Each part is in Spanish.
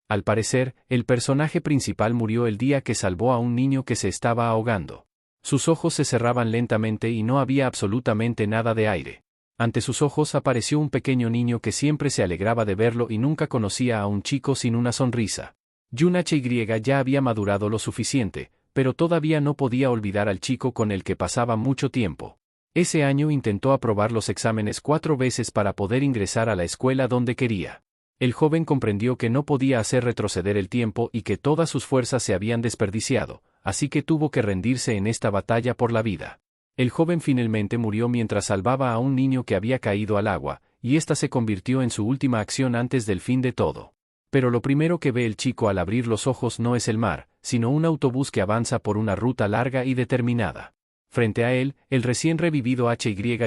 Al parecer, el personaje principal murió el día que salvó a un niño que se estaba ahogando. Sus ojos se cerraban lentamente y no había absolutamente nada de aire. Ante sus ojos apareció un pequeño niño que siempre se alegraba de verlo y nunca conocía a un chico sin una sonrisa. Jun Hy ya había madurado lo suficiente, pero todavía no podía olvidar al chico con el que pasaba mucho tiempo. Ese año intentó aprobar los exámenes 4 veces para poder ingresar a la escuela donde quería. El joven comprendió que no podía hacer retroceder el tiempo y que todas sus fuerzas se habían desperdiciado, así que tuvo que rendirse en esta batalla por la vida. El joven finalmente murió mientras salvaba a un niño que había caído al agua, y esta se convirtió en su última acción antes del fin de todo. Pero lo primero que ve el chico al abrir los ojos no es el mar, sino un autobús que avanza por una ruta larga y determinada. Frente a él, el recién revivido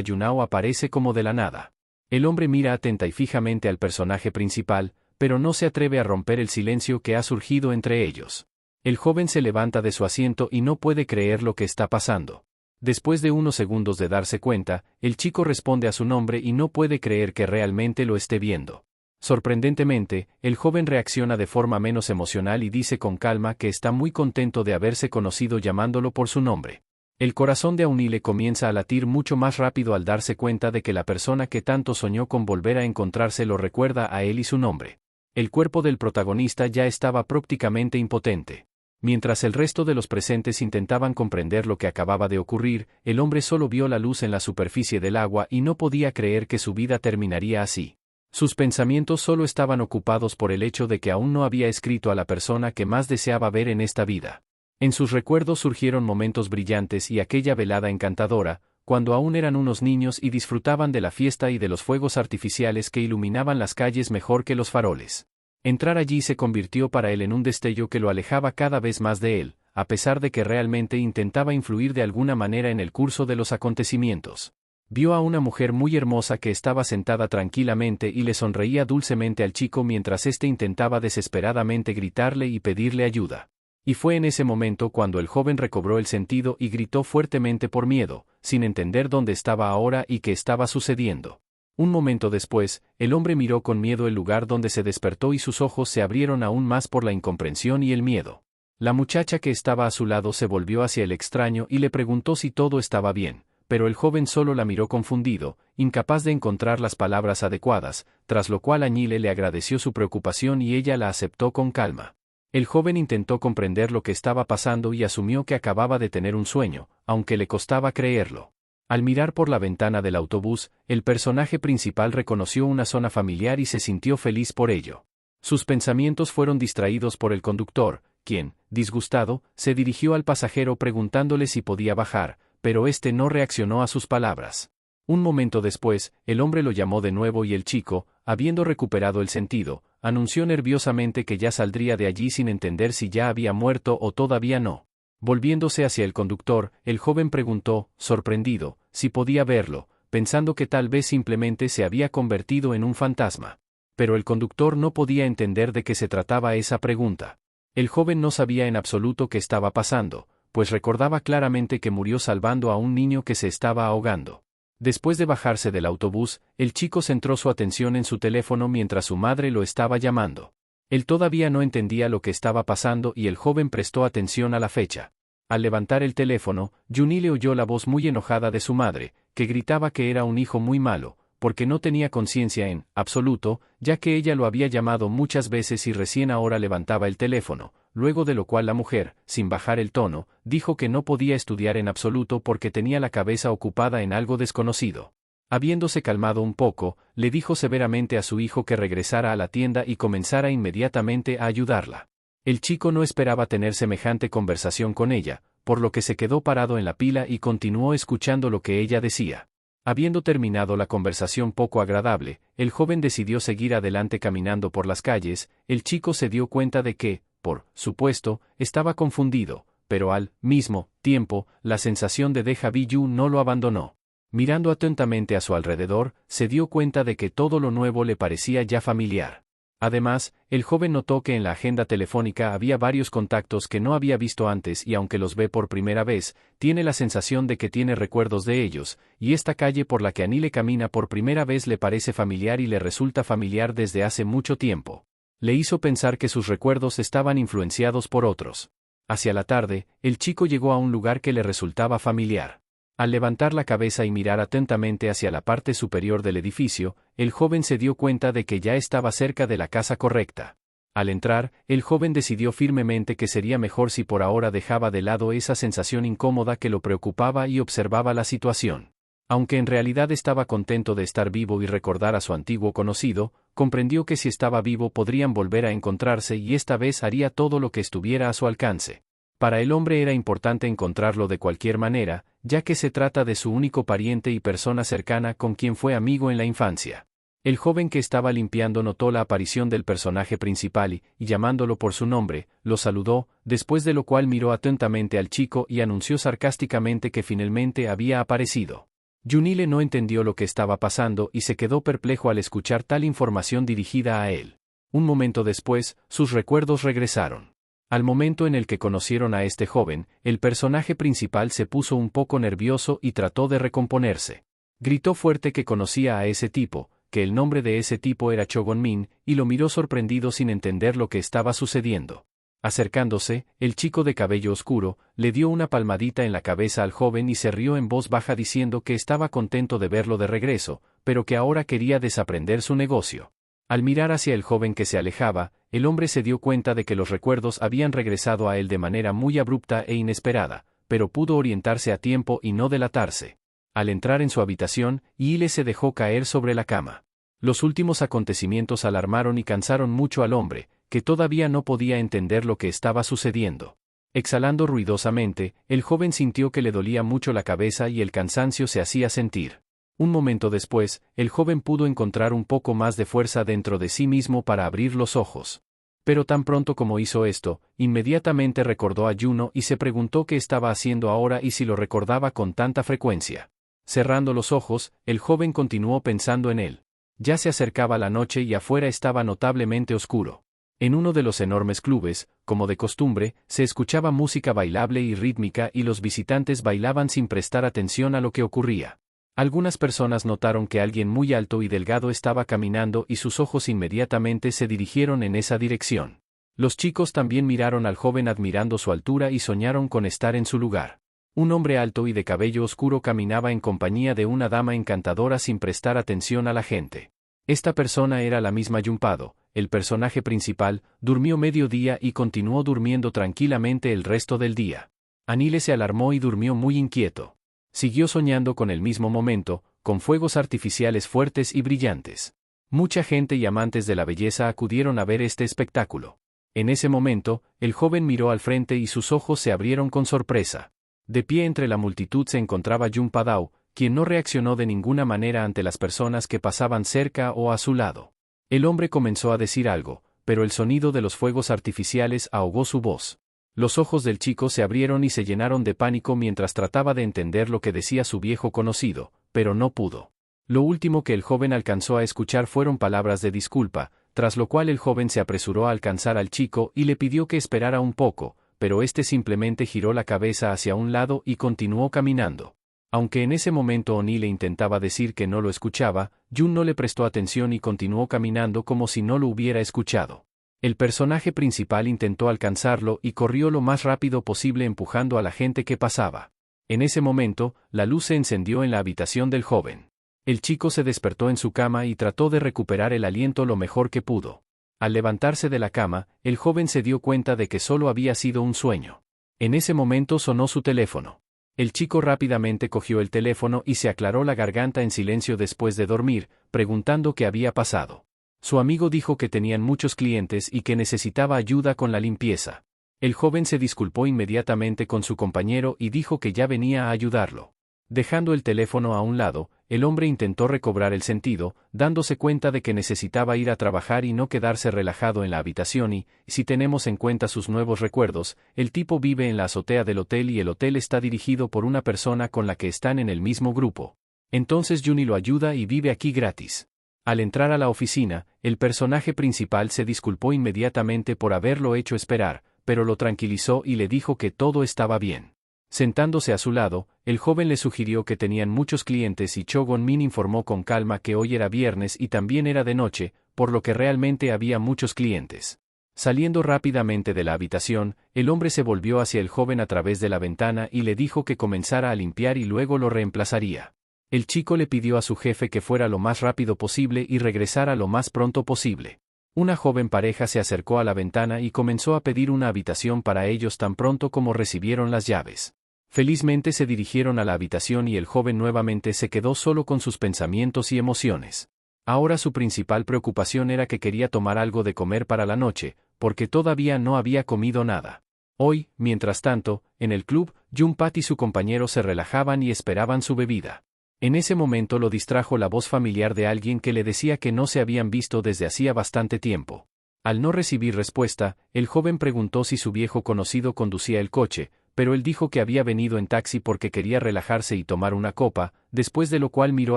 Junao aparece como de la nada. El hombre mira atenta y fijamente al personaje principal, pero no se atreve a romper el silencio que ha surgido entre ellos. El joven se levanta de su asiento y no puede creer lo que está pasando. Después de unos segundos de darse cuenta, el chico responde a su nombre y no puede creer que realmente lo esté viendo. Sorprendentemente, el joven reacciona de forma menos emocional y dice con calma que está muy contento de haberse conocido llamándolo por su nombre. El corazón de Aunile comienza a latir mucho más rápido al darse cuenta de que la persona que tanto soñó con volver a encontrarse lo recuerda a él y su nombre. El cuerpo del protagonista ya estaba prácticamente impotente. Mientras el resto de los presentes intentaban comprender lo que acababa de ocurrir, el hombre solo vio la luz en la superficie del agua y no podía creer que su vida terminaría así. Sus pensamientos solo estaban ocupados por el hecho de que aún no había escrito a la persona que más deseaba ver en esta vida. En sus recuerdos surgieron momentos brillantes y aquella velada encantadora, cuando aún eran unos niños y disfrutaban de la fiesta y de los fuegos artificiales que iluminaban las calles mejor que los faroles. Entrar allí se convirtió para él en un destello que lo alejaba cada vez más de él, a pesar de que realmente intentaba influir de alguna manera en el curso de los acontecimientos. Vio a una mujer muy hermosa que estaba sentada tranquilamente y le sonreía dulcemente al chico mientras éste intentaba desesperadamente gritarle y pedirle ayuda. Y fue en ese momento cuando el joven recobró el sentido y gritó fuertemente por miedo, sin entender dónde estaba ahora y qué estaba sucediendo. Un momento después, el hombre miró con miedo el lugar donde se despertó y sus ojos se abrieron aún más por la incomprensión y el miedo. La muchacha que estaba a su lado se volvió hacia el extraño y le preguntó si todo estaba bien, pero el joven solo la miró confundido, incapaz de encontrar las palabras adecuadas, tras lo cual Añile le agradeció su preocupación y ella la aceptó con calma. El joven intentó comprender lo que estaba pasando y asumió que acababa de tener un sueño, aunque le costaba creerlo. Al mirar por la ventana del autobús, el personaje principal reconoció una zona familiar y se sintió feliz por ello. Sus pensamientos fueron distraídos por el conductor, quien, disgustado, se dirigió al pasajero preguntándole si podía bajar, pero éste no reaccionó a sus palabras. Un momento después, el hombre lo llamó de nuevo y el chico, habiendo recuperado el sentido, anunció nerviosamente que ya saldría de allí sin entender si ya había muerto o todavía no. Volviéndose hacia el conductor, el joven preguntó, sorprendido, si podía verlo, pensando que tal vez simplemente se había convertido en un fantasma. Pero el conductor no podía entender de qué se trataba esa pregunta. El joven no sabía en absoluto qué estaba pasando, pues recordaba claramente que murió salvando a un niño que se estaba ahogando. Después de bajarse del autobús, el chico centró su atención en su teléfono mientras su madre lo estaba llamando. Él todavía no entendía lo que estaba pasando y el joven prestó atención a la fecha. Al levantar el teléfono, Junile oyó la voz muy enojada de su madre, que gritaba que era un hijo muy malo, porque no tenía conciencia en absoluto, ya que ella lo había llamado muchas veces y recién ahora levantaba el teléfono, luego de lo cual la mujer, sin bajar el tono, dijo que no podía estudiar en absoluto porque tenía la cabeza ocupada en algo desconocido. Habiéndose calmado un poco, le dijo severamente a su hijo que regresara a la tienda y comenzara inmediatamente a ayudarla. El chico no esperaba tener semejante conversación con ella, por lo que se quedó parado en la pila y continuó escuchando lo que ella decía. Habiendo terminado la conversación poco agradable, el joven decidió seguir adelante caminando por las calles. El chico se dio cuenta de que, por supuesto, estaba confundido, pero al mismo tiempo, la sensación de déjà vu no lo abandonó. Mirando atentamente a su alrededor, se dio cuenta de que todo lo nuevo le parecía ya familiar. Además, el joven notó que en la agenda telefónica había varios contactos que no había visto antes y aunque los ve por primera vez, tiene la sensación de que tiene recuerdos de ellos, y esta calle por la que Aunile camina por primera vez le parece familiar y le resulta familiar desde hace mucho tiempo. Le hizo pensar que sus recuerdos estaban influenciados por otros. Hacia la tarde, el chico llegó a un lugar que le resultaba familiar. Al levantar la cabeza y mirar atentamente hacia la parte superior del edificio, el joven se dio cuenta de que ya estaba cerca de la casa correcta. Al entrar, el joven decidió firmemente que sería mejor si por ahora dejaba de lado esa sensación incómoda que lo preocupaba y observaba la situación. Aunque en realidad estaba contento de estar vivo y recordar a su antiguo conocido, comprendió que si estaba vivo podrían volver a encontrarse y esta vez haría todo lo que estuviera a su alcance. Para el hombre era importante encontrarlo de cualquier manera, ya que se trata de su único pariente y persona cercana con quien fue amigo en la infancia. El joven que estaba limpiando notó la aparición del personaje principal y, llamándolo por su nombre, lo saludó, después de lo cual miró atentamente al chico y anunció sarcásticamente que finalmente había aparecido. Junile no entendió lo que estaba pasando y se quedó perplejo al escuchar tal información dirigida a él. Un momento después, sus recuerdos regresaron. Al momento en el que conocieron a este joven, el personaje principal se puso un poco nervioso y trató de recomponerse. Gritó fuerte que conocía a ese tipo, que el nombre de ese tipo era Chogonmin, y lo miró sorprendido sin entender lo que estaba sucediendo. Acercándose, el chico de cabello oscuro, le dio una palmadita en la cabeza al joven y se rió en voz baja diciendo que estaba contento de verlo de regreso, pero que ahora quería desaprender su negocio. Al mirar hacia el joven que se alejaba, el hombre se dio cuenta de que los recuerdos habían regresado a él de manera muy abrupta e inesperada, pero pudo orientarse a tiempo y no delatarse. Al entrar en su habitación, Ile se dejó caer sobre la cama. Los últimos acontecimientos alarmaron y cansaron mucho al hombre, que todavía no podía entender lo que estaba sucediendo. Exhalando ruidosamente, el joven sintió que le dolía mucho la cabeza y el cansancio se hacía sentir. Un momento después, el joven pudo encontrar un poco más de fuerza dentro de sí mismo para abrir los ojos. Pero tan pronto como hizo esto, inmediatamente recordó a Juno y se preguntó qué estaba haciendo ahora y si lo recordaba con tanta frecuencia. Cerrando los ojos, el joven continuó pensando en él. Ya se acercaba la noche y afuera estaba notablemente oscuro. En uno de los enormes clubes, como de costumbre, se escuchaba música bailable y rítmica y los visitantes bailaban sin prestar atención a lo que ocurría. Algunas personas notaron que alguien muy alto y delgado estaba caminando y sus ojos inmediatamente se dirigieron en esa dirección. Los chicos también miraron al joven admirando su altura y soñaron con estar en su lugar. Un hombre alto y de cabello oscuro caminaba en compañía de una dama encantadora sin prestar atención a la gente. Esta persona era la misma Junpado, el personaje principal, durmió medio día y continuó durmiendo tranquilamente el resto del día. Anile se alarmó y durmió muy inquieto. Siguió soñando con el mismo momento, con fuegos artificiales fuertes y brillantes. Mucha gente y amantes de la belleza acudieron a ver este espectáculo. En ese momento, el joven miró al frente y sus ojos se abrieron con sorpresa. De pie entre la multitud se encontraba Junpadao, quien no reaccionó de ninguna manera ante las personas que pasaban cerca o a su lado. El hombre comenzó a decir algo, pero el sonido de los fuegos artificiales ahogó su voz. Los ojos del chico se abrieron y se llenaron de pánico mientras trataba de entender lo que decía su viejo conocido, pero no pudo. Lo último que el joven alcanzó a escuchar fueron palabras de disculpa, tras lo cual el joven se apresuró a alcanzar al chico y le pidió que esperara un poco, pero este simplemente giró la cabeza hacia un lado y continuó caminando. Aunque en ese momento Oni le intentaba decir que no lo escuchaba, Jun no le prestó atención y continuó caminando como si no lo hubiera escuchado. El personaje principal intentó alcanzarlo y corrió lo más rápido posible empujando a la gente que pasaba. En ese momento, la luz se encendió en la habitación del joven. El chico se despertó en su cama y trató de recuperar el aliento lo mejor que pudo. Al levantarse de la cama, el joven se dio cuenta de que solo había sido un sueño. En ese momento sonó su teléfono. El chico rápidamente cogió el teléfono y se aclaró la garganta en silencio después de dormir, preguntando qué había pasado. Su amigo dijo que tenían muchos clientes y que necesitaba ayuda con la limpieza. El joven se disculpó inmediatamente con su compañero y dijo que ya venía a ayudarlo. Dejando el teléfono a un lado, el hombre intentó recobrar el sentido, dándose cuenta de que necesitaba ir a trabajar y no quedarse relajado en la habitación y, si tenemos en cuenta sus nuevos recuerdos, el tipo vive en la azotea del hotel y el hotel está dirigido por una persona con la que están en el mismo grupo. Entonces Juni lo ayuda y vive aquí gratis. Al entrar a la oficina, el personaje principal se disculpó inmediatamente por haberlo hecho esperar, pero lo tranquilizó y le dijo que todo estaba bien. Sentándose a su lado, el joven le sugirió que tenían muchos clientes y Cho Gon-min informó con calma que hoy era viernes y también era de noche, por lo que realmente había muchos clientes. Saliendo rápidamente de la habitación, el hombre se volvió hacia el joven a través de la ventana y le dijo que comenzara a limpiar y luego lo reemplazaría. El chico le pidió a su jefe que fuera lo más rápido posible y regresara lo más pronto posible. Una joven pareja se acercó a la ventana y comenzó a pedir una habitación para ellos tan pronto como recibieron las llaves. Felizmente se dirigieron a la habitación y el joven nuevamente se quedó solo con sus pensamientos y emociones. Ahora su principal preocupación era que quería tomar algo de comer para la noche, porque todavía no había comido nada. Hoy, mientras tanto, en el club, Jun-pat y su compañero se relajaban y esperaban su bebida. En ese momento lo distrajo la voz familiar de alguien que le decía que no se habían visto desde hacía bastante tiempo. Al no recibir respuesta, el joven preguntó si su viejo conocido conducía el coche, pero él dijo que había venido en taxi porque quería relajarse y tomar una copa, después de lo cual miró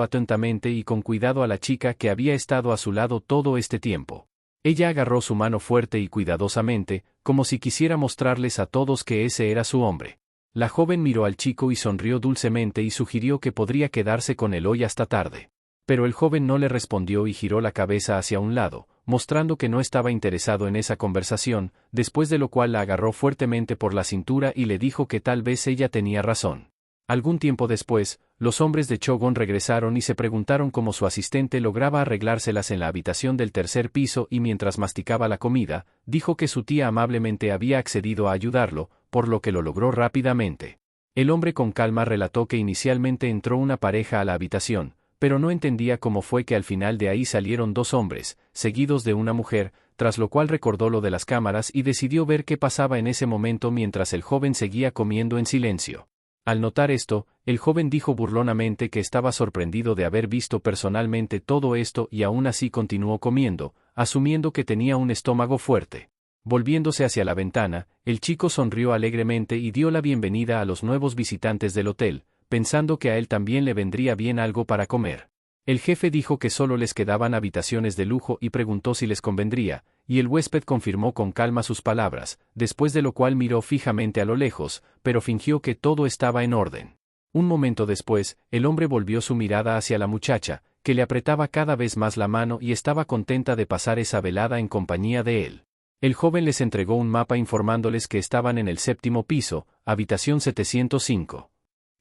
atentamente y con cuidado a la chica que había estado a su lado todo este tiempo. Ella agarró su mano fuerte y cuidadosamente, como si quisiera mostrarles a todos que ese era su hombre. La joven miró al chico y sonrió dulcemente y sugirió que podría quedarse con él hoy hasta tarde. Pero el joven no le respondió y giró la cabeza hacia un lado, mostrando que no estaba interesado en esa conversación, después de lo cual la agarró fuertemente por la cintura y le dijo que tal vez ella tenía razón. Algún tiempo después, los hombres de Cho Gon regresaron y se preguntaron cómo su asistente lograba arreglárselas en la habitación del tercer piso y mientras masticaba la comida, dijo que su tía amablemente había accedido a ayudarlo, por lo que lo logró rápidamente. El hombre con calma relató que inicialmente entró una pareja a la habitación, pero no entendía cómo fue que al final de ahí salieron dos hombres, seguidos de una mujer, tras lo cual recordó lo de las cámaras y decidió ver qué pasaba en ese momento mientras el joven seguía comiendo en silencio. Al notar esto, el joven dijo burlonamente que estaba sorprendido de haber visto personalmente todo esto y aún así continuó comiendo, asumiendo que tenía un estómago fuerte. Volviéndose hacia la ventana, el chico sonrió alegremente y dio la bienvenida a los nuevos visitantes del hotel, pensando que a él también le vendría bien algo para comer. El jefe dijo que solo les quedaban habitaciones de lujo y preguntó si les convendría, y el huésped confirmó con calma sus palabras, después de lo cual miró fijamente a lo lejos, pero fingió que todo estaba en orden. Un momento después, el hombre volvió su mirada hacia la muchacha, que le apretaba cada vez más la mano y estaba contenta de pasar esa velada en compañía de él. El joven les entregó un mapa informándoles que estaban en el séptimo piso, habitación 705.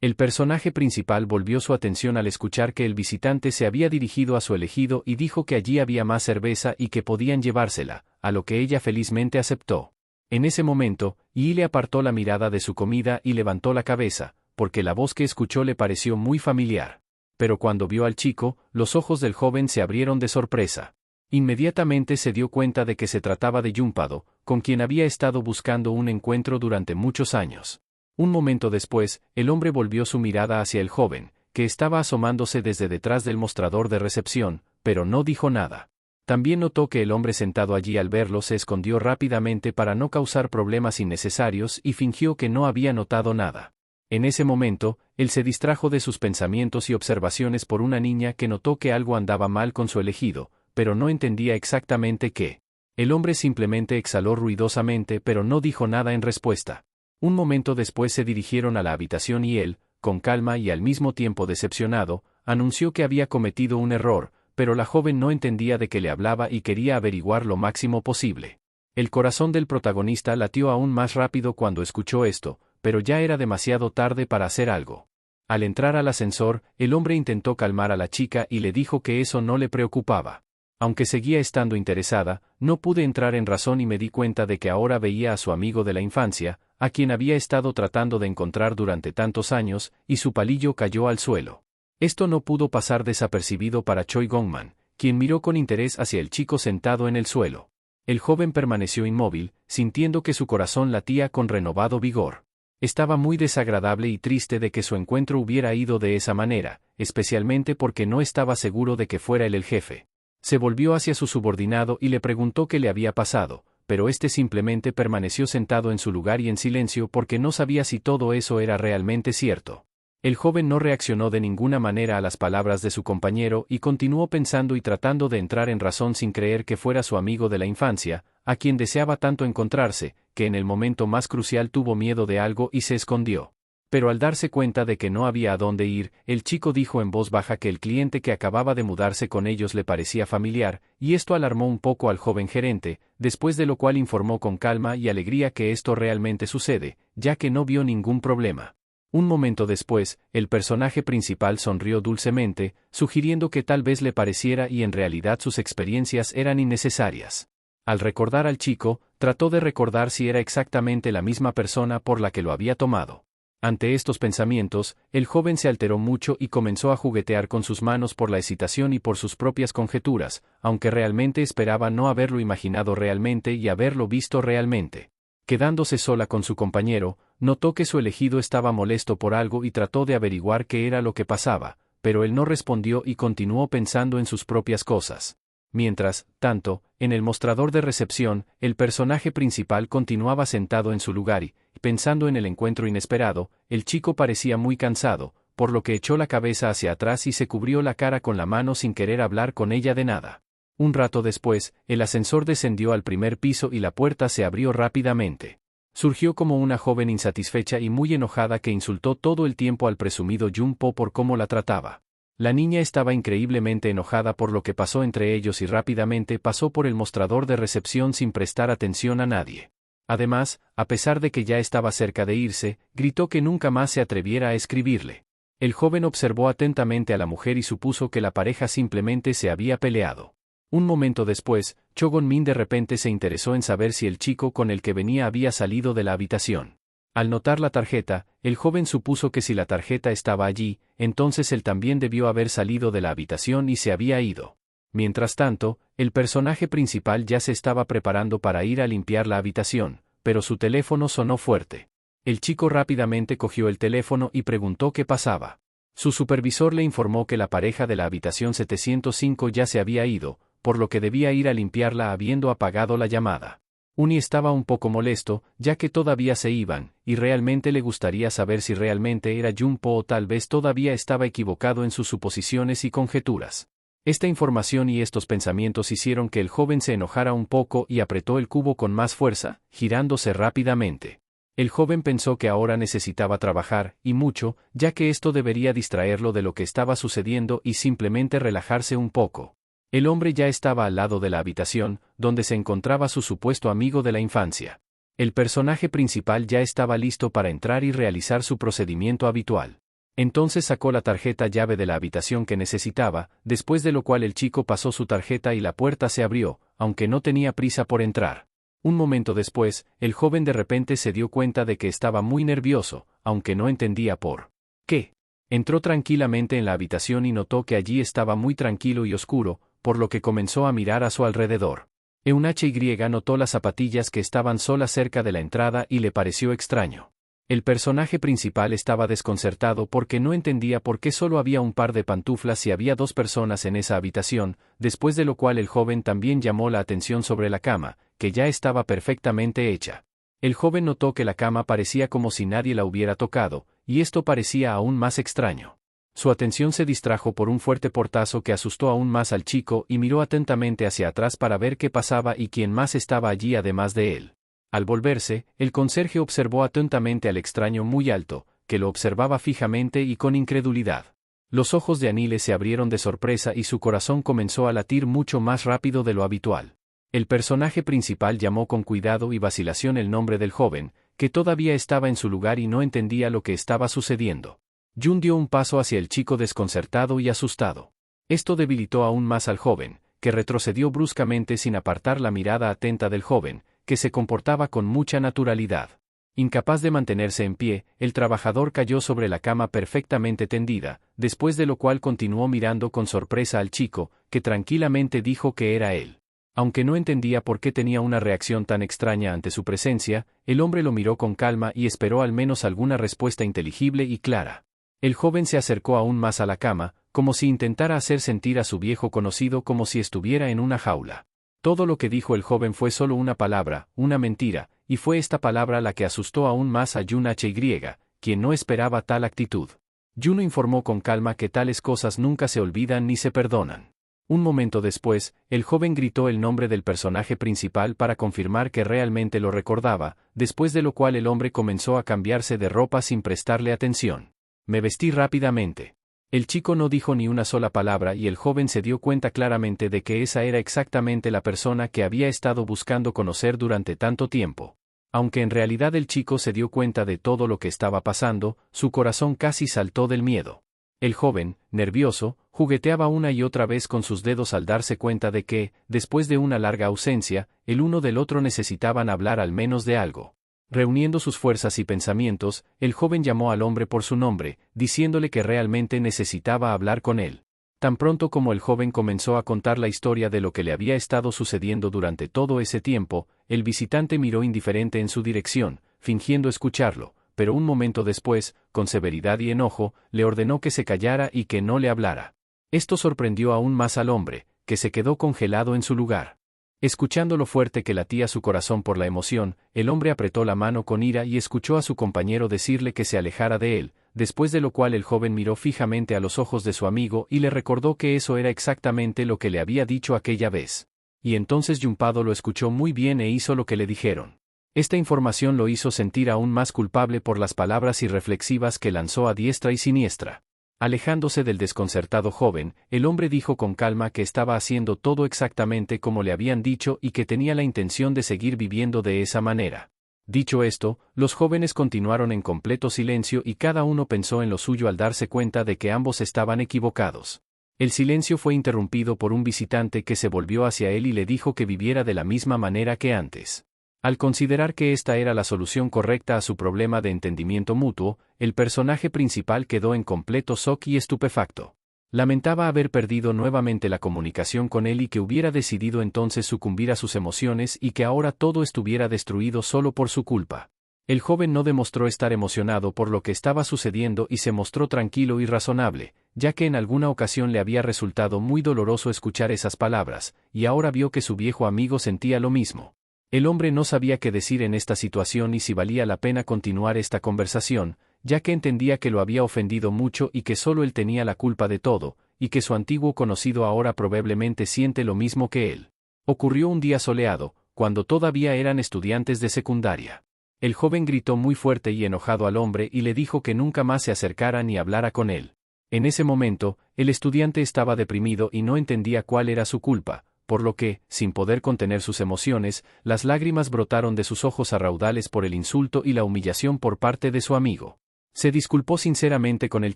El personaje principal volvió su atención al escuchar que el visitante se había dirigido a su elegido y dijo que allí había más cerveza y que podían llevársela, a lo que ella felizmente aceptó. En ese momento, Yi le apartó la mirada de su comida y levantó la cabeza, porque la voz que escuchó le pareció muy familiar. Pero cuando vio al chico, los ojos del joven se abrieron de sorpresa. Inmediatamente se dio cuenta de que se trataba de Junpado, con quien había estado buscando un encuentro durante muchos años. Un momento después, el hombre volvió su mirada hacia el joven, que estaba asomándose desde detrás del mostrador de recepción, pero no dijo nada. También notó que el hombre sentado allí al verlo se escondió rápidamente para no causar problemas innecesarios y fingió que no había notado nada. En ese momento, él se distrajo de sus pensamientos y observaciones por una niña que notó que algo andaba mal con su elegido, pero no entendía exactamente qué. El hombre simplemente exhaló ruidosamente pero no dijo nada en respuesta. Un momento después se dirigieron a la habitación y él, con calma y al mismo tiempo decepcionado, anunció que había cometido un error, pero la joven no entendía de qué le hablaba y quería averiguar lo máximo posible. El corazón del protagonista latió aún más rápido cuando escuchó esto, pero ya era demasiado tarde para hacer algo. Al entrar al ascensor, el hombre intentó calmar a la chica y le dijo que eso no le preocupaba. Aunque seguía estando interesada, no pude entrar en razón y me di cuenta de que ahora veía a su amigo de la infancia, a quien había estado tratando de encontrar durante tantos años, y su palillo cayó al suelo. Esto no pudo pasar desapercibido para Choi Gongman, quien miró con interés hacia el chico sentado en el suelo. El joven permaneció inmóvil, sintiendo que su corazón latía con renovado vigor. Estaba muy desagradable y triste de que su encuentro hubiera ido de esa manera, especialmente porque no estaba seguro de que fuera él el jefe. Se volvió hacia su subordinado y le preguntó qué le había pasado, pero este simplemente permaneció sentado en su lugar y en silencio porque no sabía si todo eso era realmente cierto. El joven no reaccionó de ninguna manera a las palabras de su compañero y continuó pensando y tratando de entrar en razón sin creer que fuera su amigo de la infancia, a quien deseaba tanto encontrarse, que en el momento más crucial tuvo miedo de algo y se escondió. Pero al darse cuenta de que no había a dónde ir, el chico dijo en voz baja que el cliente que acababa de mudarse con ellos le parecía familiar, y esto alarmó un poco al joven gerente, después de lo cual informó con calma y alegría que esto realmente sucede, ya que no vio ningún problema. Un momento después, el personaje principal sonrió dulcemente, sugiriendo que tal vez le pareciera y en realidad sus experiencias eran innecesarias. Al recordar al chico, trató de recordar si era exactamente la misma persona por la que lo había tomado. Ante estos pensamientos, el joven se alteró mucho y comenzó a juguetear con sus manos por la excitación y por sus propias conjeturas, aunque realmente esperaba no haberlo imaginado realmente y haberlo visto realmente. Quedándose sola con su compañero, notó que su elegido estaba molesto por algo y trató de averiguar qué era lo que pasaba, pero él no respondió y continuó pensando en sus propias cosas. Mientras tanto, en el mostrador de recepción, el personaje principal continuaba sentado en su lugar y, pensando en el encuentro inesperado, el chico parecía muy cansado, por lo que echó la cabeza hacia atrás y se cubrió la cara con la mano sin querer hablar con ella de nada. Un rato después, el ascensor descendió al primer piso y la puerta se abrió rápidamente. Surgió como una joven insatisfecha y muy enojada que insultó todo el tiempo al presumido Jun-po por cómo la trataba. La niña estaba increíblemente enojada por lo que pasó entre ellos y rápidamente pasó por el mostrador de recepción sin prestar atención a nadie. Además, a pesar de que ya estaba cerca de irse, gritó que nunca más se atreviera a escribirle. El joven observó atentamente a la mujer y supuso que la pareja simplemente se había peleado. Un momento después, Cho Gon-min de repente se interesó en saber si el chico con el que venía había salido de la habitación. Al notar la tarjeta, el joven supuso que si la tarjeta estaba allí, entonces él también debió haber salido de la habitación y se había ido. Mientras tanto, el personaje principal ya se estaba preparando para ir a limpiar la habitación, pero su teléfono sonó fuerte. El chico rápidamente cogió el teléfono y preguntó qué pasaba. Su supervisor le informó que la pareja de la habitación 705 ya se había ido, por lo que debía ir a limpiarla habiendo apagado la llamada. Uni estaba un poco molesto, ya que todavía se iban, y realmente le gustaría saber si realmente era Jun-po o tal vez todavía estaba equivocado en sus suposiciones y conjeturas. Esta información y estos pensamientos hicieron que el joven se enojara un poco y apretó el cubo con más fuerza, girándose rápidamente. El joven pensó que ahora necesitaba trabajar, y mucho, ya que esto debería distraerlo de lo que estaba sucediendo y simplemente relajarse un poco. El hombre ya estaba al lado de la habitación, donde se encontraba su supuesto amigo de la infancia. El personaje principal ya estaba listo para entrar y realizar su procedimiento habitual. Entonces sacó la tarjeta llave de la habitación que necesitaba, después de lo cual el chico pasó su tarjeta y la puerta se abrió, aunque no tenía prisa por entrar. Un momento después, el joven de repente se dio cuenta de que estaba muy nervioso, aunque no entendía por qué. Entró tranquilamente en la habitación y notó que allí estaba muy tranquilo y oscuro, por lo que comenzó a mirar a su alrededor. HY notó las zapatillas que estaban solas cerca de la entrada y le pareció extraño. El personaje principal estaba desconcertado porque no entendía por qué solo había un par de pantuflas y había dos personas en esa habitación, después de lo cual el joven también llamó la atención sobre la cama, que ya estaba perfectamente hecha. El joven notó que la cama parecía como si nadie la hubiera tocado, y esto parecía aún más extraño. Su atención se distrajo por un fuerte portazo que asustó aún más al chico y miró atentamente hacia atrás para ver qué pasaba y quién más estaba allí además de él. Al volverse, el conserje observó atentamente al extraño muy alto, que lo observaba fijamente y con incredulidad. Los ojos de Anile se abrieron de sorpresa y su corazón comenzó a latir mucho más rápido de lo habitual. El personaje principal llamó con cuidado y vacilación el nombre del joven, que todavía estaba en su lugar y no entendía lo que estaba sucediendo. Jun dio un paso hacia el chico desconcertado y asustado. Esto debilitó aún más al joven, que retrocedió bruscamente sin apartar la mirada atenta del joven, que se comportaba con mucha naturalidad. Incapaz de mantenerse en pie, el trabajador cayó sobre la cama perfectamente tendida, después de lo cual continuó mirando con sorpresa al chico, que tranquilamente dijo que era él. Aunque no entendía por qué tenía una reacción tan extraña ante su presencia, el hombre lo miró con calma y esperó al menos alguna respuesta inteligible y clara. El joven se acercó aún más a la cama, como si intentara hacer sentir a su viejo conocido como si estuviera en una jaula. Todo lo que dijo el joven fue solo una palabra, una mentira, y fue esta palabra la que asustó aún más a Jun HY, quien no esperaba tal actitud. Juno informó con calma que tales cosas nunca se olvidan ni se perdonan. Un momento después, el joven gritó el nombre del personaje principal para confirmar que realmente lo recordaba, después de lo cual el hombre comenzó a cambiarse de ropa sin prestarle atención. Me vestí rápidamente. El chico no dijo ni una sola palabra y el joven se dio cuenta claramente de que esa era exactamente la persona que había estado buscando conocer durante tanto tiempo. Aunque en realidad el chico se dio cuenta de todo lo que estaba pasando, su corazón casi saltó del miedo. El joven, nervioso, jugueteaba una y otra vez con sus dedos al darse cuenta de que, después de una larga ausencia, el uno del otro necesitaban hablar al menos de algo. Reuniendo sus fuerzas y pensamientos, el joven llamó al hombre por su nombre, diciéndole que realmente necesitaba hablar con él. Tan pronto como el joven comenzó a contar la historia de lo que le había estado sucediendo durante todo ese tiempo, el visitante miró indiferente en su dirección, fingiendo escucharlo, pero un momento después, con severidad y enojo, le ordenó que se callara y que no le hablara. Esto sorprendió aún más al hombre, que se quedó congelado en su lugar. Escuchando lo fuerte que latía su corazón por la emoción, el hombre apretó la mano con ira y escuchó a su compañero decirle que se alejara de él, después de lo cual el joven miró fijamente a los ojos de su amigo y le recordó que eso era exactamente lo que le había dicho aquella vez. Y entonces Junpado lo escuchó muy bien e hizo lo que le dijeron. Esta información lo hizo sentir aún más culpable por las palabras irreflexivas que lanzó a diestra y siniestra. Alejándose del desconcertado joven, el hombre dijo con calma que estaba haciendo todo exactamente como le habían dicho y que tenía la intención de seguir viviendo de esa manera. Dicho esto, los jóvenes continuaron en completo silencio y cada uno pensó en lo suyo al darse cuenta de que ambos estaban equivocados. El silencio fue interrumpido por un visitante que se volvió hacia él y le dijo que viviera de la misma manera que antes. Al considerar que esta era la solución correcta a su problema de entendimiento mutuo, el personaje principal quedó en completo shock y estupefacto. Lamentaba haber perdido nuevamente la comunicación con él y que hubiera decidido entonces sucumbir a sus emociones y que ahora todo estuviera destruido solo por su culpa. El joven no demostró estar emocionado por lo que estaba sucediendo y se mostró tranquilo y razonable, ya que en alguna ocasión le había resultado muy doloroso escuchar esas palabras, y ahora vio que su viejo amigo sentía lo mismo. El hombre no sabía qué decir en esta situación y si valía la pena continuar esta conversación, ya que entendía que lo había ofendido mucho y que solo él tenía la culpa de todo, y que su antiguo conocido ahora probablemente siente lo mismo que él. Ocurrió un día soleado, cuando todavía eran estudiantes de secundaria. El joven gritó muy fuerte y enojado al hombre y le dijo que nunca más se acercara ni hablara con él. En ese momento, el estudiante estaba deprimido y no entendía cuál era su culpa, por lo que, sin poder contener sus emociones, las lágrimas brotaron de sus ojos a raudales por el insulto y la humillación por parte de su amigo. Se disculpó sinceramente con el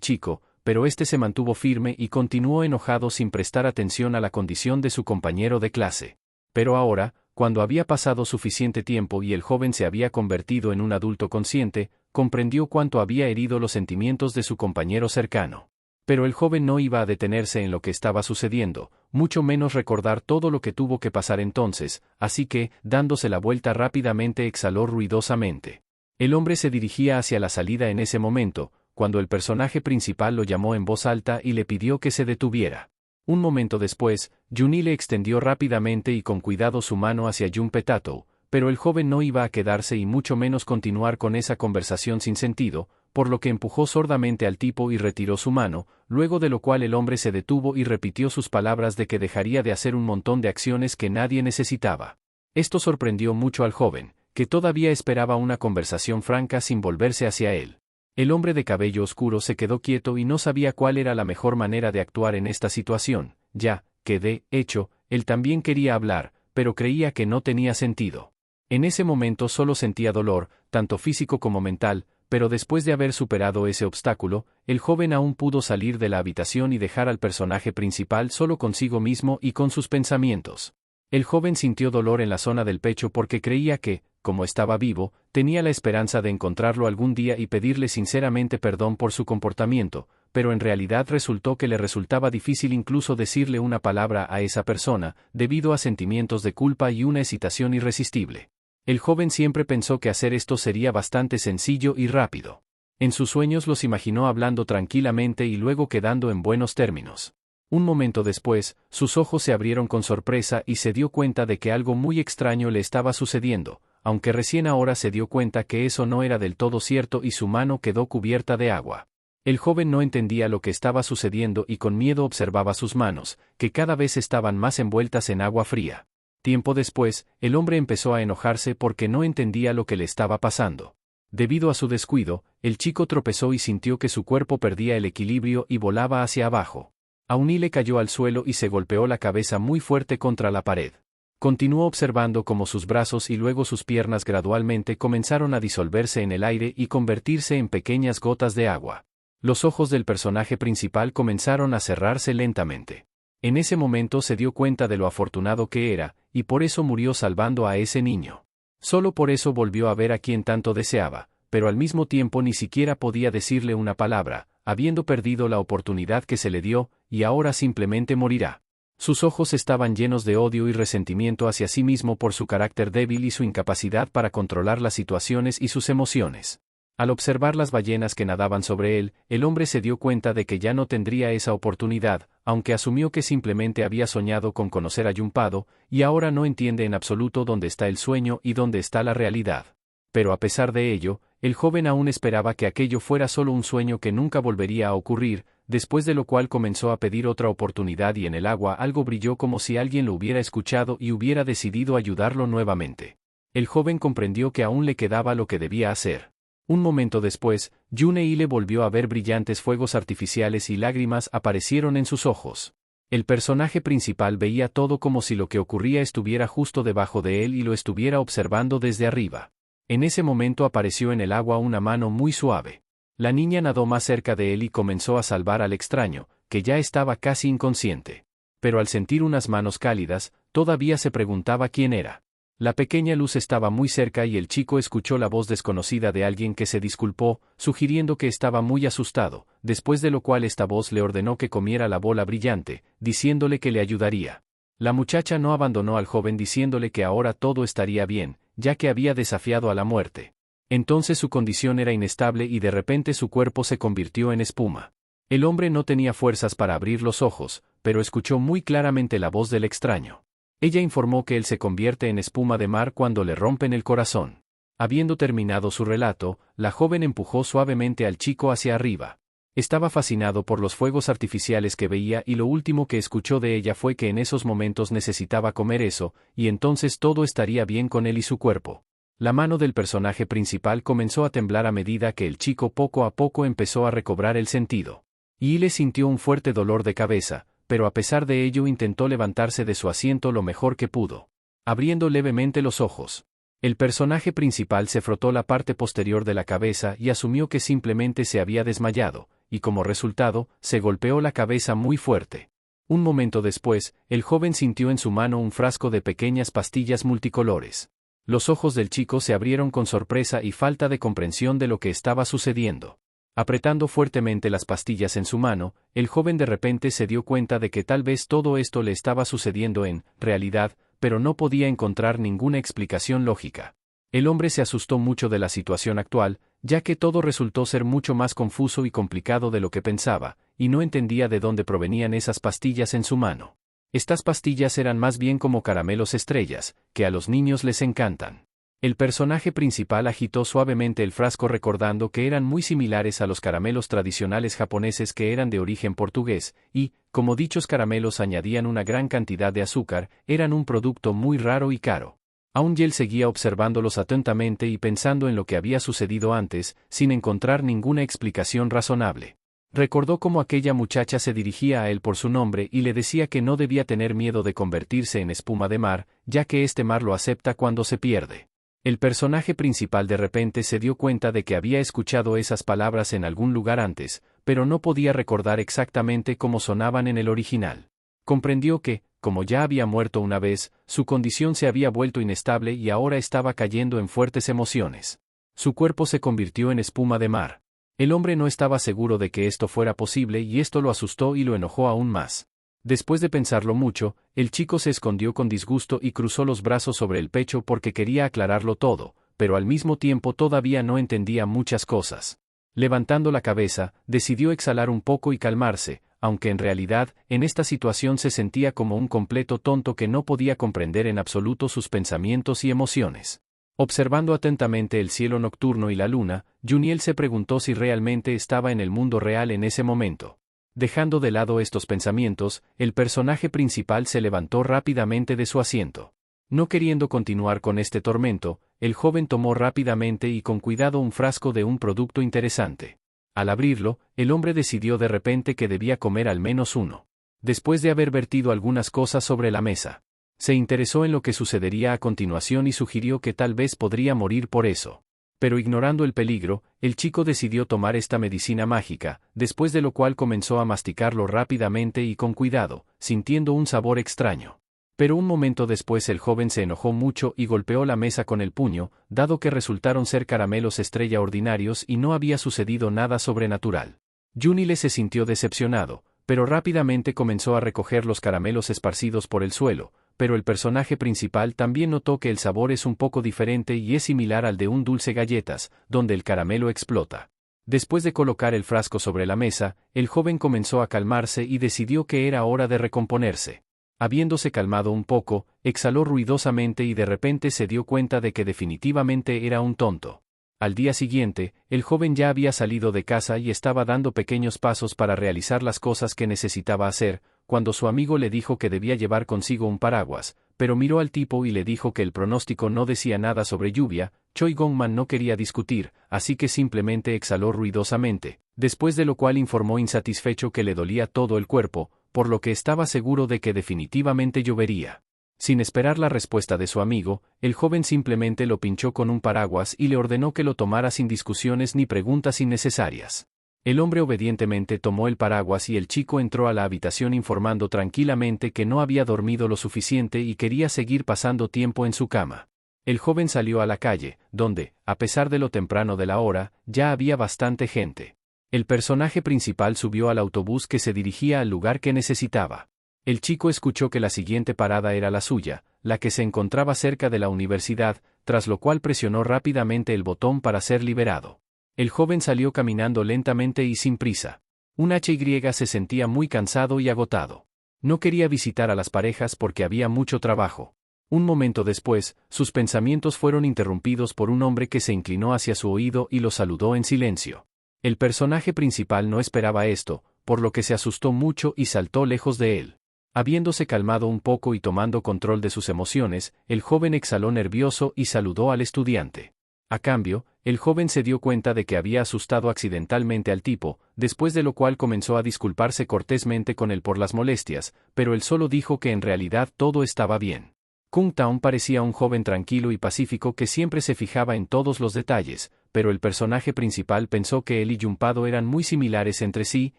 chico, pero este se mantuvo firme y continuó enojado sin prestar atención a la condición de su compañero de clase. Pero ahora, cuando había pasado suficiente tiempo y el joven se había convertido en un adulto consciente, comprendió cuánto había herido los sentimientos de su compañero cercano. Pero el joven no iba a detenerse en lo que estaba sucediendo, mucho menos recordar todo lo que tuvo que pasar entonces, así que, dándose la vuelta rápidamente exhaló ruidosamente. El hombre se dirigía hacia la salida en ese momento, cuando el personaje principal lo llamó en voz alta y le pidió que se detuviera. Un momento después, Juni le extendió rápidamente y con cuidado su mano hacia Junpetatu, pero el joven no iba a quedarse y mucho menos continuar con esa conversación sin sentido, por lo que empujó sordamente al tipo y retiró su mano, luego de lo cual el hombre se detuvo y repitió sus palabras de que dejaría de hacer un montón de acciones que nadie necesitaba. Esto sorprendió mucho al joven, que todavía esperaba una conversación franca sin volverse hacia él. El hombre de cabello oscuro se quedó quieto y no sabía cuál era la mejor manera de actuar en esta situación, ya que de hecho, él también quería hablar, pero creía que no tenía sentido. En ese momento solo sentía dolor, tanto físico como mental, pero después de haber superado ese obstáculo, el joven aún pudo salir de la habitación y dejar al personaje principal solo consigo mismo y con sus pensamientos. El joven sintió dolor en la zona del pecho porque creía que, como estaba vivo, tenía la esperanza de encontrarlo algún día y pedirle sinceramente perdón por su comportamiento, pero en realidad resultó que le resultaba difícil incluso decirle una palabra a esa persona, debido a sentimientos de culpa y una excitación irresistible. El joven siempre pensó que hacer esto sería bastante sencillo y rápido. En sus sueños los imaginó hablando tranquilamente y luego quedando en buenos términos. Un momento después, sus ojos se abrieron con sorpresa y se dio cuenta de que algo muy extraño le estaba sucediendo, aunque recién ahora se dio cuenta que eso no era del todo cierto y su mano quedó cubierta de agua. El joven no entendía lo que estaba sucediendo y con miedo observaba sus manos, que cada vez estaban más envueltas en agua fría. Tiempo después, el hombre empezó a enojarse porque no entendía lo que le estaba pasando. Debido a su descuido, el chico tropezó y sintió que su cuerpo perdía el equilibrio y volaba hacia abajo. Aunile cayó al suelo y se golpeó la cabeza muy fuerte contra la pared. Continuó observando cómo sus brazos y luego sus piernas gradualmente comenzaron a disolverse en el aire y convertirse en pequeñas gotas de agua. Los ojos del personaje principal comenzaron a cerrarse lentamente. En ese momento se dio cuenta de lo afortunado que era, y por eso murió salvando a ese niño. Solo por eso volvió a ver a quien tanto deseaba, pero al mismo tiempo ni siquiera podía decirle una palabra, habiendo perdido la oportunidad que se le dio, y ahora simplemente morirá. Sus ojos estaban llenos de odio y resentimiento hacia sí mismo por su carácter débil y su incapacidad para controlar las situaciones y sus emociones. Al observar las ballenas que nadaban sobre él, el hombre se dio cuenta de que ya no tendría esa oportunidad, aunque asumió que simplemente había soñado con conocer a Junpado, y ahora no entiende en absoluto dónde está el sueño y dónde está la realidad. Pero a pesar de ello, el joven aún esperaba que aquello fuera solo un sueño que nunca volvería a ocurrir, después de lo cual comenzó a pedir otra oportunidad y en el agua algo brilló como si alguien lo hubiera escuchado y hubiera decidido ayudarlo nuevamente. El joven comprendió que aún le quedaba lo que debía hacer. Un momento después, Yune-ile volvió a ver brillantes fuegos artificiales y lágrimas aparecieron en sus ojos. El personaje principal veía todo como si lo que ocurría estuviera justo debajo de él y lo estuviera observando desde arriba. En ese momento apareció en el agua una mano muy suave. La niña nadó más cerca de él y comenzó a salvar al extraño, que ya estaba casi inconsciente. Pero al sentir unas manos cálidas, todavía se preguntaba quién era. La pequeña luz estaba muy cerca y el chico escuchó la voz desconocida de alguien que se disculpó, sugiriendo que estaba muy asustado, después de lo cual esta voz le ordenó que comiera la bola brillante, diciéndole que le ayudaría. La muchacha no abandonó al joven diciéndole que ahora todo estaría bien, ya que había desafiado a la muerte. Entonces su condición era inestable y de repente su cuerpo se convirtió en espuma. El hombre no tenía fuerzas para abrir los ojos, pero escuchó muy claramente la voz del extraño. Ella informó que él se convierte en espuma de mar cuando le rompen el corazón. Habiendo terminado su relato, la joven empujó suavemente al chico hacia arriba. Estaba fascinado por los fuegos artificiales que veía y lo último que escuchó de ella fue que en esos momentos necesitaba comer eso, y entonces todo estaría bien con él y su cuerpo. La mano del personaje principal comenzó a temblar a medida que el chico poco a poco empezó a recobrar el sentido. Y le sintió un fuerte dolor de cabeza, pero a pesar de ello intentó levantarse de su asiento lo mejor que pudo. Abriendo levemente los ojos. El personaje principal se frotó la parte posterior de la cabeza y asumió que simplemente se había desmayado, y como resultado, se golpeó la cabeza muy fuerte. Un momento después, el joven sintió en su mano un frasco de pequeñas pastillas multicolores. Los ojos del chico se abrieron con sorpresa y falta de comprensión de lo que estaba sucediendo. Apretando fuertemente las pastillas en su mano, el joven de repente se dio cuenta de que tal vez todo esto le estaba sucediendo en realidad, pero no podía encontrar ninguna explicación lógica. El hombre se asustó mucho de la situación actual, ya que todo resultó ser mucho más confuso y complicado de lo que pensaba, y no entendía de dónde provenían esas pastillas en su mano. Estas pastillas eran más bien como caramelos estrellas, que a los niños les encantan. El personaje principal agitó suavemente el frasco recordando que eran muy similares a los caramelos tradicionales japoneses que eran de origen portugués, y, como dichos caramelos añadían una gran cantidad de azúcar, eran un producto muy raro y caro. Aún él seguía observándolos atentamente y pensando en lo que había sucedido antes, sin encontrar ninguna explicación razonable. Recordó cómo aquella muchacha se dirigía a él por su nombre y le decía que no debía tener miedo de convertirse en espuma de mar, ya que este mar lo acepta cuando se pierde. El personaje principal de repente se dio cuenta de que había escuchado esas palabras en algún lugar antes, pero no podía recordar exactamente cómo sonaban en el original. Comprendió que, como ya había muerto una vez, su condición se había vuelto inestable y ahora estaba cayendo en fuertes emociones. Su cuerpo se convirtió en espuma de mar. El hombre no estaba seguro de que esto fuera posible y esto lo asustó y lo enojó aún más. Después de pensarlo mucho, el chico se escondió con disgusto y cruzó los brazos sobre el pecho porque quería aclararlo todo, pero al mismo tiempo todavía no entendía muchas cosas. Levantando la cabeza, decidió exhalar un poco y calmarse, aunque en realidad, en esta situación se sentía como un completo tonto que no podía comprender en absoluto sus pensamientos y emociones. Observando atentamente el cielo nocturno y la luna, Juniel se preguntó si realmente estaba en el mundo real en ese momento. Dejando de lado estos pensamientos, el personaje principal se levantó rápidamente de su asiento. No queriendo continuar con este tormento, el joven tomó rápidamente y con cuidado un frasco de un producto interesante. Al abrirlo, el hombre decidió de repente que debía comer al menos uno. Después de haber vertido algunas cosas sobre la mesa, se interesó en lo que sucedería a continuación y sugirió que tal vez podría morir por eso. Pero ignorando el peligro, el chico decidió tomar esta medicina mágica, después de lo cual comenzó a masticarlo rápidamente y con cuidado, sintiendo un sabor extraño. Pero un momento después el joven se enojó mucho y golpeó la mesa con el puño, dado que resultaron ser caramelos estrella ordinarios y no había sucedido nada sobrenatural. Junile se sintió decepcionado, pero rápidamente comenzó a recoger los caramelos esparcidos por el suelo, pero el personaje principal también notó que el sabor es un poco diferente y es similar al de un dulce galletas, donde el caramelo explota. Después de colocar el frasco sobre la mesa, el joven comenzó a calmarse y decidió que era hora de recomponerse. Habiéndose calmado un poco, exhaló ruidosamente y de repente se dio cuenta de que definitivamente era un tonto. Al día siguiente, el joven ya había salido de casa y estaba dando pequeños pasos para realizar las cosas que necesitaba hacer, cuando su amigo le dijo que debía llevar consigo un paraguas, pero miró al tipo y le dijo que el pronóstico no decía nada sobre lluvia. Choi Gongman no quería discutir, así que simplemente exhaló ruidosamente, después de lo cual informó insatisfecho que le dolía todo el cuerpo, por lo que estaba seguro de que definitivamente llovería. Sin esperar la respuesta de su amigo, el joven simplemente lo pinchó con un paraguas y le ordenó que lo tomara sin discusiones ni preguntas innecesarias. El hombre obedientemente tomó el paraguas y el chico entró a la habitación informando tranquilamente que no había dormido lo suficiente y quería seguir pasando tiempo en su cama. El joven salió a la calle, donde, a pesar de lo temprano de la hora, ya había bastante gente. El personaje principal subió al autobús que se dirigía al lugar que necesitaba. El chico escuchó que la siguiente parada era la suya, la que se encontraba cerca de la universidad, tras lo cual presionó rápidamente el botón para ser liberado. El joven salió caminando lentamente y sin prisa. Un HY se sentía muy cansado y agotado. No quería visitar a las parejas porque había mucho trabajo. Un momento después, sus pensamientos fueron interrumpidos por un hombre que se inclinó hacia su oído y lo saludó en silencio. El personaje principal no esperaba esto, por lo que se asustó mucho y saltó lejos de él. Habiéndose calmado un poco y tomando control de sus emociones, el joven exhaló nervioso y saludó al estudiante. A cambio, el joven se dio cuenta de que había asustado accidentalmente al tipo, después de lo cual comenzó a disculparse cortésmente con él por las molestias, pero él solo dijo que en realidad todo estaba bien. Kung Taon parecía un joven tranquilo y pacífico que siempre se fijaba en todos los detalles, pero el personaje principal pensó que él y Junpado eran muy similares entre sí,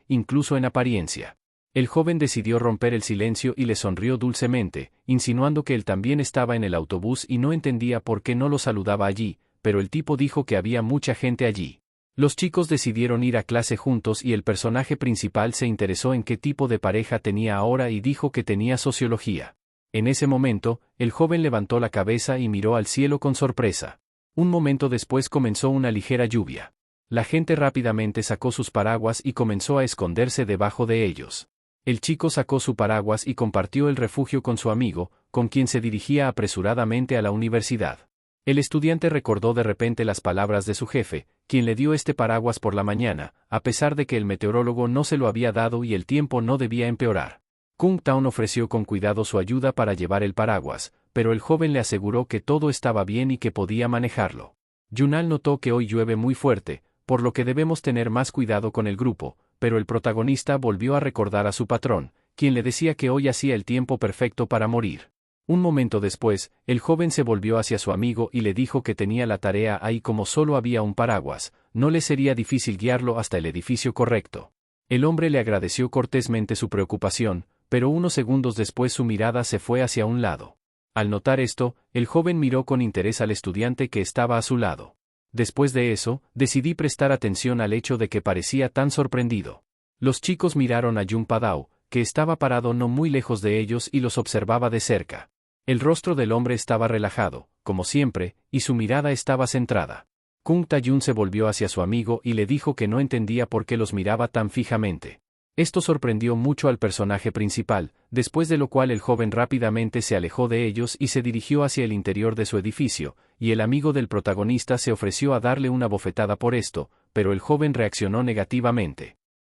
incluso en apariencia. El joven decidió romper el silencio y le sonrió dulcemente, insinuando que él también estaba en el autobús y no entendía por qué no lo saludaba allí, pero el tipo dijo que había mucha gente allí. Los chicos decidieron ir a clase juntos y el personaje principal se interesó en qué tipo de pareja tenía ahora y dijo que tenía sociología. En ese momento, el joven levantó la cabeza y miró al cielo con sorpresa. Un momento después comenzó una ligera lluvia. La gente rápidamente sacó sus paraguas y comenzó a esconderse debajo de ellos. El chico sacó su paraguas y compartió el refugio con su amigo, con quien se dirigía apresuradamente a la universidad. El estudiante recordó de repente las palabras de su jefe, quien le dio este paraguas por la mañana, a pesar de que el meteorólogo no se lo había dado y el tiempo no debía empeorar. Kung Taon ofreció con cuidado su ayuda para llevar el paraguas, pero el joven le aseguró que todo estaba bien y que podía manejarlo. Junal notó que hoy llueve muy fuerte, por lo que debemos tener más cuidado con el grupo, pero el protagonista volvió a recordar a su patrón, quien le decía que hoy hacía el tiempo perfecto para morir. Un momento después, el joven se volvió hacia su amigo y le dijo que tenía la tarea ahí como solo había un paraguas, no le sería difícil guiarlo hasta el edificio correcto. El hombre le agradeció cortésmente su preocupación, pero unos segundos después su mirada se fue hacia un lado. Al notar esto, el joven miró con interés al estudiante que estaba a su lado. Después de eso, decidí prestar atención al hecho de que parecía tan sorprendido. Los chicos miraron a Junpado, que estaba parado no muy lejos de ellos y los observaba de cerca. El rostro del hombre estaba relajado, como siempre, y su mirada estaba centrada. Kung Taeyun se volvió hacia su amigo y le dijo que no entendía por qué los miraba tan fijamente. Esto sorprendió mucho al personaje principal, después de lo cual el joven rápidamente se alejó de ellos y se dirigió hacia el interior de su edificio, y el amigo del protagonista se ofreció a darle una bofetada por esto, pero el joven reaccionó negativamente.